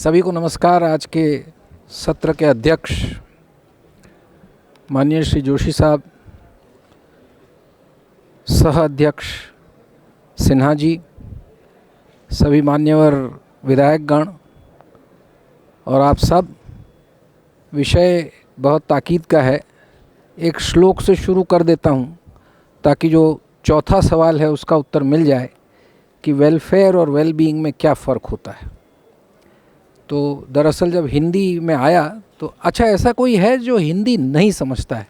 सभी को नमस्कार। आज के सत्र के अध्यक्ष माननीय श्री जोशी साहब, सह अध्यक्ष सिन्हा जी, सभी मान्यवर विधायकगण और आप सब। विषय बहुत ताकीद का है। एक श्लोक से शुरू कर देता हूँ ताकि जो चौथा सवाल है उसका उत्तर मिल जाए कि वेलफेयर और वेलबीइंग में क्या फ़र्क होता है। तो दरअसल जब हिंदी में आया तो अच्छा, ऐसा कोई है जो हिंदी नहीं समझता है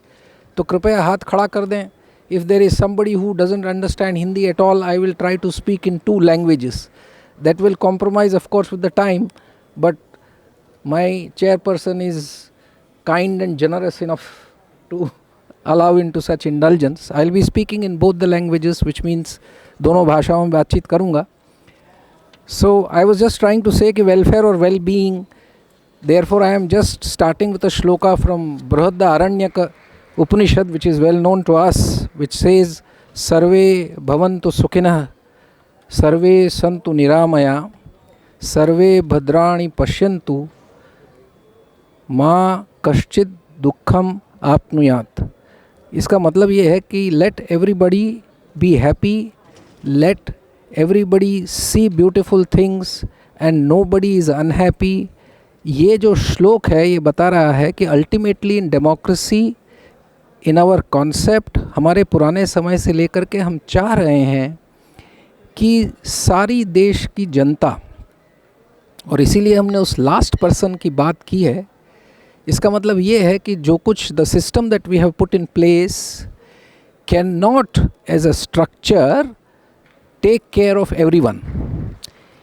तो कृपया हाथ खड़ा कर दें। If there is somebody who doesn't understand Hindi at all, I will try to speak in 2 languages. That will compromise of course with the time, but my chairperson is kind and generous enough to allow into such indulgence. I will be speaking in both the languages, which means दोनों भाषाओं में बातचीत करूँगा। So I was just trying to say कि welfare or well-being, therefore I am just starting with a shloka from Brihadaranyaka Upanishad, which is well known to us, which says Sarve bhavantu sukhinah, Sarve santu niramaya, Sarve bhadrani pashyantu, Ma kaschid dukkham apnuyat। इसका मतलब ये है कि let everybody be happy, let everybody see beautiful things and nobody is unhappy। ये जो श्लोक है ये बता रहा है कि ultimately in democracy, in our concept, हमारे पुराने समय से लेकर के हम चाह रहे हैं कि सारी देश की जनता, और इसीलिए हमने उस लास्ट पर्सन की बात की है। इसका मतलब ये है कि जो कुछ the system that we have put in place can not as a structure take care of everyone.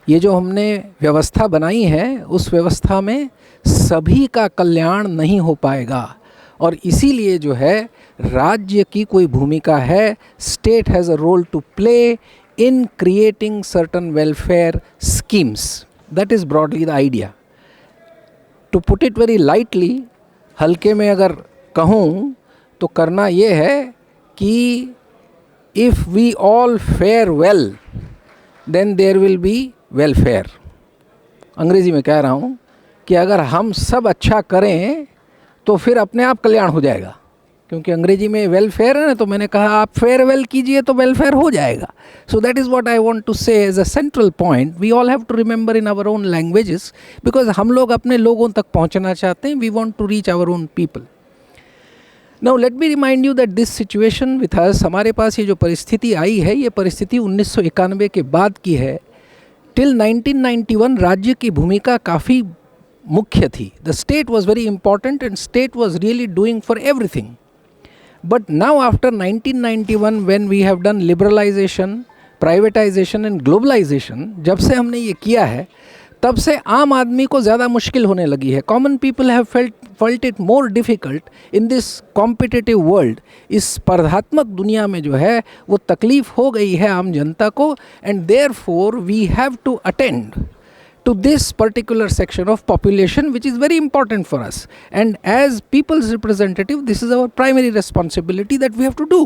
ये जो हमने व्यवस्था बनाई है उस व्यवस्था में सभी का कल्याण नहीं हो पाएगा, और इसीलिए जो है राज्य की कोई भूमिका है। State has a role to play in creating certain welfare schemes. That is broadly the idea. To put it very lightly, हल्के में अगर कहूँ तो करना ये है कि if we all fare well, then there will be welfare। अंग्रेज़ी में कह रहा हूँ कि अगर हम सब अच्छा करें तो फिर अपने आप कल्याण हो जाएगा, क्योंकि अंग्रेज़ी में वेलफेयर है ना, तो मैंने कहा आप फेयर वेल कीजिए तो वेलफेयर हो जाएगा। So that is what I want to say as a central point. We all have to remember in our own languages, because हम लोग अपने लोगों तक पहुँचना चाहते हैं। We want to reach our own people. Now let me remind you that this situation with us, हमारे पास ये जो परिस्थिति आई है, ये परिस्थिति 1991 के बाद की है। Till 1991 राज्य की भूमिका काफ़ी मुख्य थी। The state was very important and state was really doing for everything. But now after 1991 when we have done liberalization, privatization and globalization, जब से हमने ये किया है तब से आम आदमी को ज़्यादा मुश्किल होने लगी है। Common people have felt it more difficult in this competitive world। इस स्पर्धात्मक दुनिया में जो है वो तकलीफ़ हो गई है आम जनता को, and therefore we have to attend to this particular section of population which is very important for us, and as people's representative this is our primary responsibility that we have to do.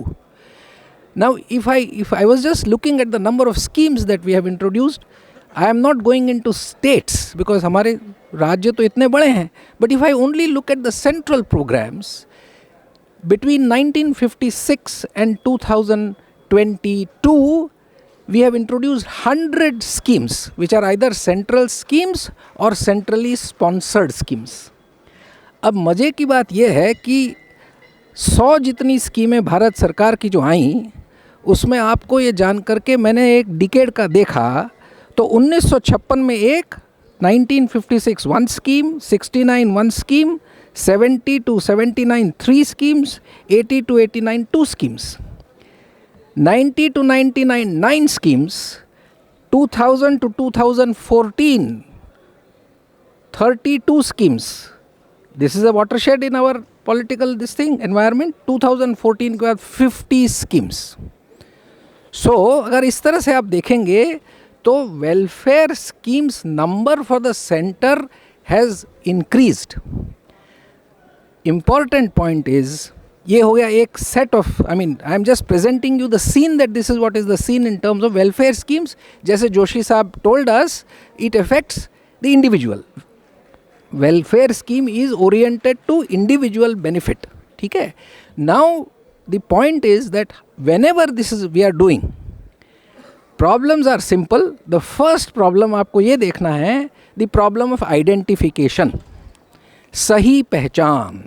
Now if I was just looking at the number of schemes that we have introduced, I am not going into states because हमारे राज्य तो इतने बड़े हैं, but if I only look at the central programs between 1956 and 2022, we have introduced 100 schemes which are either central schemes or centrally sponsored schemes। अब मज़े की बात यह है कि 100 जितनी स्कीमें भारत सरकार की जो आई, उसमें आपको ये जान करके मैंने एक डिकेड का देखा तो 1956 में एक, 1956 1 scheme, 69 1 scheme, 70 to 79 3 schemes, 80 to 89 2 schemes, 90 to 99 9 schemes, 2000 to 2014 32 schemes। This is a watershed in our political environment। 2014 के बाद 50 schemes। So अगर इस तरह से आप देखेंगे तो welfare schemes number for the centre has increased. Important point is, ये हो गया एक set of, I am just presenting you the scene that this is what is the scene in terms of welfare schemes. जैसे जोशी साहब told us, it affects the individual. Welfare scheme is oriented to individual benefit, ठीक है. Now the point is that whenever this is we are doing, problems are simple. The first problem आपको ये देखना है, the problem of identification, सही पहचान.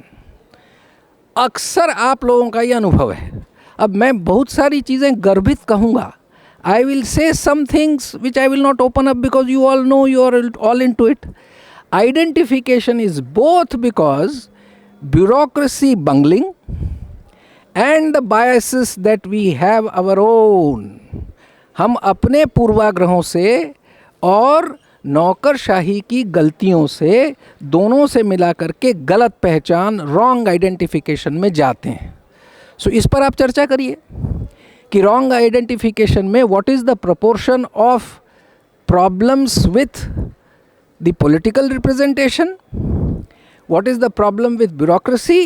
अक्सर आप लोगों का ये अनुभव है. अब मैं बहुत सारी चीज़ें गर्भित कहूँगा. I will say some things which I will not open up because you all know, you are all into it. Identification is both because bureaucracy bungling and the biases that we have our own. हम अपने पूर्वाग्रहों से और नौकरशाही की गलतियों से, दोनों से मिला करके गलत पहचान, रॉन्ग आइडेंटिफिकेशन में जाते हैं. सो इस पर आप चर्चा करिए कि रॉन्ग आइडेंटिफिकेशन में what is the proportion of problems with the political representation, what is the problem with bureaucracy,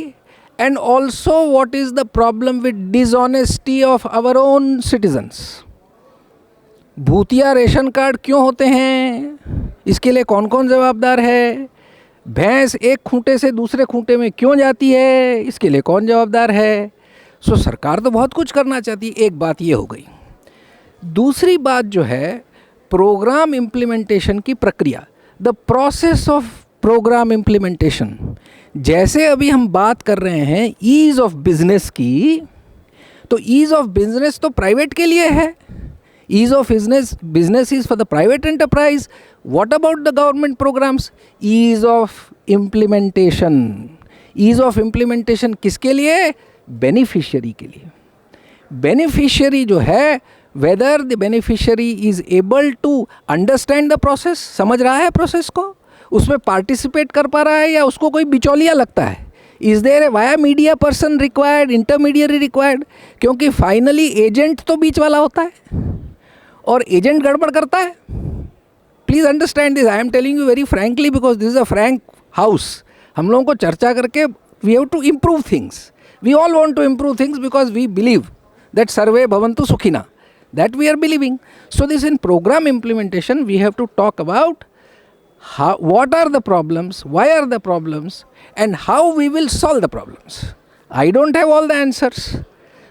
and also what is the problem with dishonesty of our own citizens. भूतिया रेशन कार्ड क्यों होते हैं, इसके लिए कौन कौन जवाबदार है. भैंस एक खूंटे से दूसरे खूंटे में क्यों जाती है, इसके लिए कौन जवाबदार है. सो सरकार तो बहुत कुछ करना चाहती है. एक बात ये हो गई. दूसरी बात जो है, प्रोग्राम इम्प्लीमेंटेशन की प्रक्रिया, the process of programme implementation. जैसे अभी हम बात कर रहे हैं ईज़ ऑफ बिजनेस की, तो ईज़ ऑफ बिजनेस तो प्राइवेट के लिए है. Ease of business is for the private enterprise. What about the government programs? Ease of implementation. Ease of implementation किसके लिए? Beneficiary के लिए. Beneficiary जो है, whether the beneficiary is able to understand the process, समझ रहा है प्रोसेस को, उसमें पार्टिसिपेट कर पा रहा है, या उसको कोई बिचौलिया लगता है. Is there a via media person required, intermediary required? क्योंकि फाइनली एजेंट तो बीच वाला होता है और एजेंट गड़बड़ करता है. Please understand this. I am telling you very frankly because this is a frank house. हम लोगों को चर्चा करके we have to improve things. We all want to improve things because we believe that सर्वे भवन्तु सुखिना, that we are believing. So this in program implementation we have to talk about what are the problems, why are the problems, and how we will solve the problems. I don't have all the answers,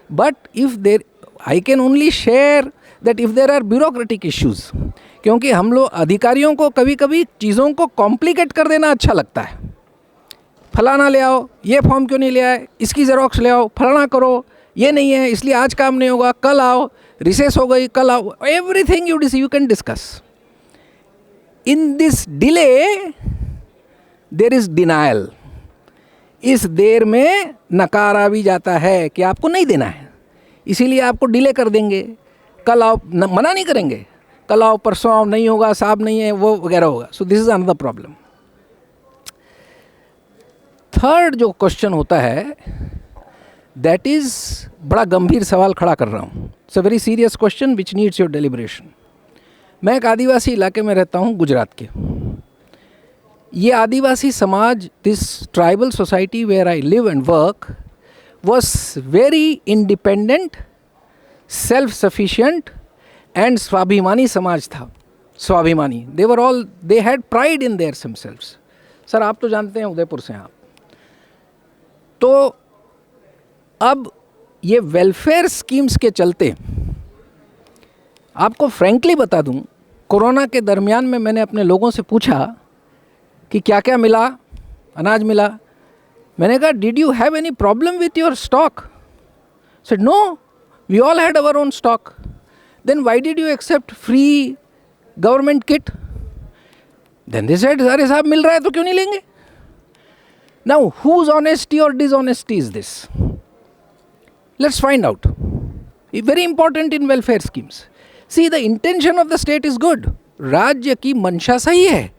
but if there, I can only share that if there are bureaucratic issues, क्योंकि हम लोग अधिकारियों को कभी कभी चीज़ों को complicate कर देना अच्छा लगता है. फलाना ले आओ, ये फॉर्म क्यों नहीं ले आए, इसकी ज़ेरॉक्स ले आओ, फलाना करो, ये नहीं है इसलिए आज काम नहीं होगा, कल आओ, रिसेस हो गई कल आओ. Everything you can discuss. In this delay there is denial. इस देर में नकारा भी जाता है कि आपको नहीं देना है, इसीलिए आपको डिले कर देंगे. कल आओ, मना नहीं करेंगे, कल आओ, परसों आओ, नहीं होगा, साहब नहीं है, वो वगैरह होगा. So this is another problem. Third जो क्वेश्चन होता है, दैट इज बड़ा गंभीर सवाल खड़ा कर रहा हूँ. It's a very serious question which needs your deliberation. मैं एक आदिवासी इलाके में रहता हूँ, गुजरात के. ये आदिवासी समाज, this tribal society where I live and work, was very independent, self sufficient and स्वाभिमानी समाज था. स्वाभिमानी, they were all, they had pride in their selves. Sir आप तो जानते हैं उदयपुर से आप. तो अब ये वेलफेयर स्कीम्स के चलते, आपको फ्रैंकली बता दूं, कोरोना के दरमियान में मैंने अपने लोगों से पूछा कि क्या क्या मिला, अनाज मिला. मैंने कहा did you have any problem with your stock. Said no, we all had our own stock. Then why did you accept free government kit. Then they said अरे साहब मिल रहा है तो क्यों नहीं लेंगे. नाउ हुज ऑनेस्टी और dishonesty is this. Let's find out. Very important in welfare schemes. See, the intention of the state is good. राज्य की मंशा सही है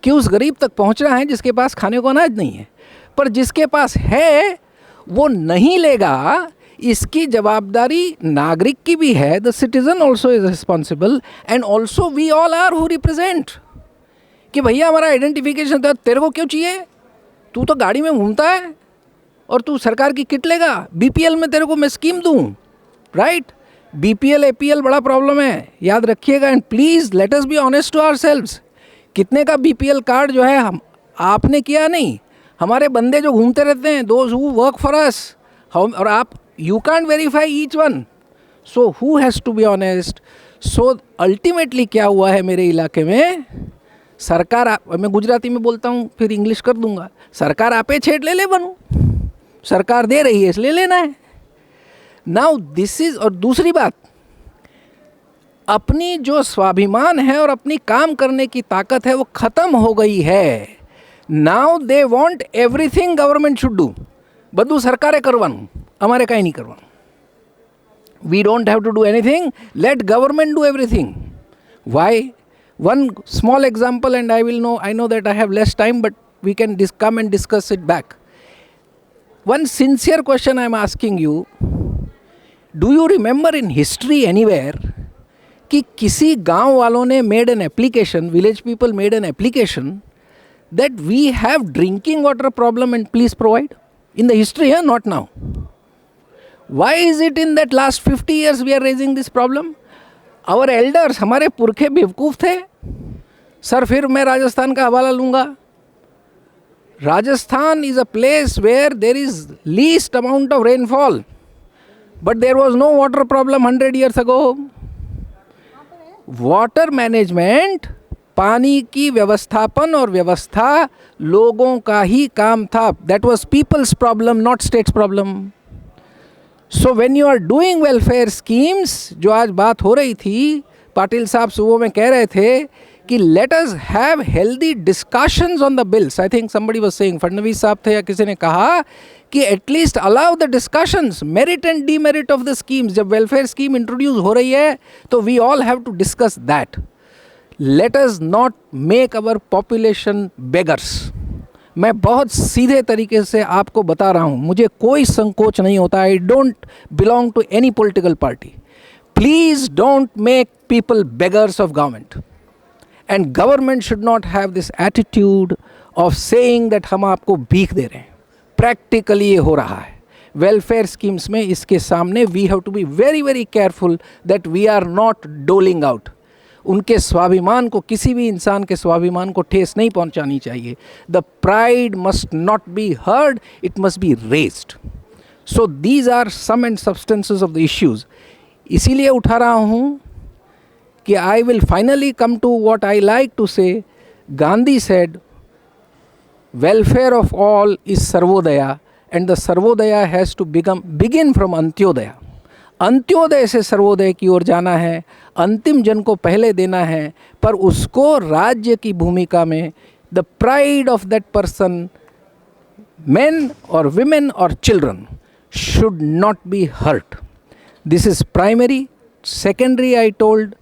कि उस गरीब तक पहुंचना है जिसके पास खाने को अनाज नहीं है, पर जिसके पास है वो नहीं लेगा, इसकी जवाबदारी नागरिक की भी है. The citizen also is responsible and also we all are who represent. कि भैया हमारा आइडेंटिफिकेशन था, तेरे को क्यों चाहिए, तू तो गाड़ी में घूमता है और तू सरकार की किट लेगा. बीपीएल में तेरे को मैं स्कीम दूँ, राइट. बीपीएल एपीएल बड़ा प्रॉब्लम है, याद रखिएगा. And please let us be honest to ourselves. कितने का बीपीएल कार्ड जो है हम आपने किया नहीं, हमारे बंदे जो घूमते रहते हैं, those who work for us, और आप, you can't verify each one, so who has to be honest. So ultimately क्या हुआ है मेरे इलाके में, सरकार, मैं गुजराती में बोलता हूँ फिर इंग्लिश कर दूंगा, सरकार आपे छेड़ ले बनू, सरकार दे रही है इसलिए लेना है। नाउ दिस इज, और दूसरी बात, अपनी जो स्वाभिमान है और अपनी काम करने की ताकत है वो खत्म हो गई है। Now they want everything government should do, બધું સરકારે કરવાનું, અમારે કાંઈ નહીં કરવાનું. We don't have to do anything, let government do everything. Why? One small example, and I know that I have less time, but we can come and discuss it back. One sincere question I am asking you, do you remember in history anywhere कि किसी गांव वालों ने made an application, village people made an application that we have drinking water problem and please provide? In the history, not now. Why is it in that last 50 years we are raising this problem? Our elders, हमारे पुरखे बेवकूफ़ थे। Sir फिर मैं राजस्थान का हवाला लूँगा। Rajasthan is a place where there is least amount of rainfall, but there was no water problem 100 years ago. Water management, पानी की व्यवस्थापन और व्यवस्था लोगों का ही काम था. That was people's problem, not state's problem. So when you are doing welfare schemes, जो आज बात हो रही थी, पाटिल साहब सुबह में कह रहे थे कि let us have healthy discussions on the bills. I think somebody was saying, Fadnavis साहब थे या किसी ने कहा कि at least allow the discussions, merit and demerit of the schemes. जब welfare scheme introduce हो रही है तो we all have to discuss that. Let us not make our population beggars. मैं बहुत सीधे तरीके से आपको बता रहा हूँ, मुझे कोई संकोच नहीं होता. I don't belong to any political party. Please don't make people beggars of government. And government should not have this attitude of saying that हम आपको भीख दे रहे हैं. Practically ये हो रहा है. Welfare schemes में इसके सामने we have to be very very careful that we are not doling out. उनके स्वाभिमान को, किसी भी इंसान के स्वाभिमान को ठेस नहीं पहुंचानी चाहिए. The pride must not be hurt, it must be raised. So these are sum and substances of the issues. इसीलिए उठा रहा हूँ कि I will finally come to what I like to say. Gandhi said welfare of all is Sarvodaya and the Sarvodaya has to begin from Antyodaya. Antyodaya से सर्वोदय की ओर जाना है, अंतिम जन को पहले देना है, पर उसको राज्य की भूमिका में the pride of that person, men or women or children, should not be hurt. This is primary. Secondary, I told,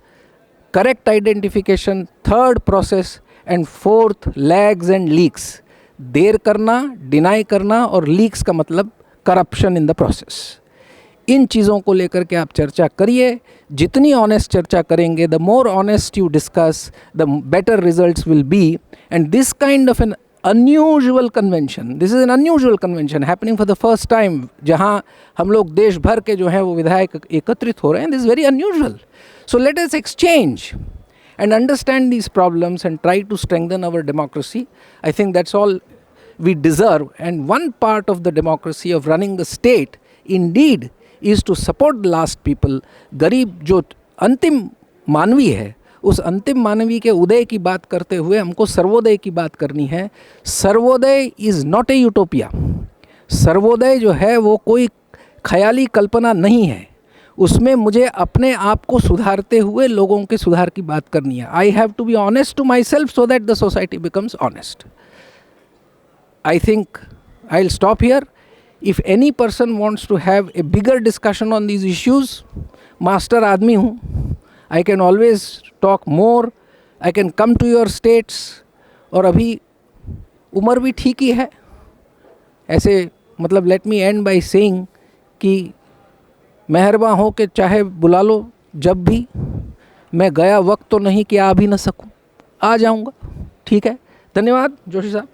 correct identification. Third, process. And fourth, lags and leaks. देर करना, डिनाई करना, और लीक्स का मतलब corruption in the process. इन चीज़ों को लेकर के आप चर्चा करिए. जितनी ऑनेस्ट चर्चा करेंगे, the more honest you discuss, the better results will be. And this kind of N unusual convention, this is an unusual convention happening for the first time, जहाँ हम लोग देश भर के जो हैं वो विधायक एकत्रित हो रहे हैं. This is very unusual. So let us exchange and understand these problems and try to strengthen our democracy. I think that's all we deserve. And one part of the democracy of running the state indeed is to support the last people. गरीब जो अंतिम मानवी है, उस अंतिम मानवी के उदय की बात करते हुए हमको सर्वोदय की बात करनी है. Sarvodaya is not a utopia. Sarvodaya जो है वो कोई ख्याली कल्पना नहीं है. उसमें मुझे अपने आप को सुधारते हुए लोगों के सुधार की बात करनी है. I have to be honest to myself so that the society becomes honest. I think I will stop here. If any person wants to have a bigger discussion on these issues, master आदमी हूँ, I can always talk more. I can come to your states. और अभी उम्र भी ठीक ही है. ऐसे मतलब let me end by saying कि मेहरबान हो के चाहे बुला लो जब भी. मैं गया वक्त तो नहीं कि आ भी ना सकूं. आ जाऊंगा. ठीक है. धन्यवाद जोशी साहब.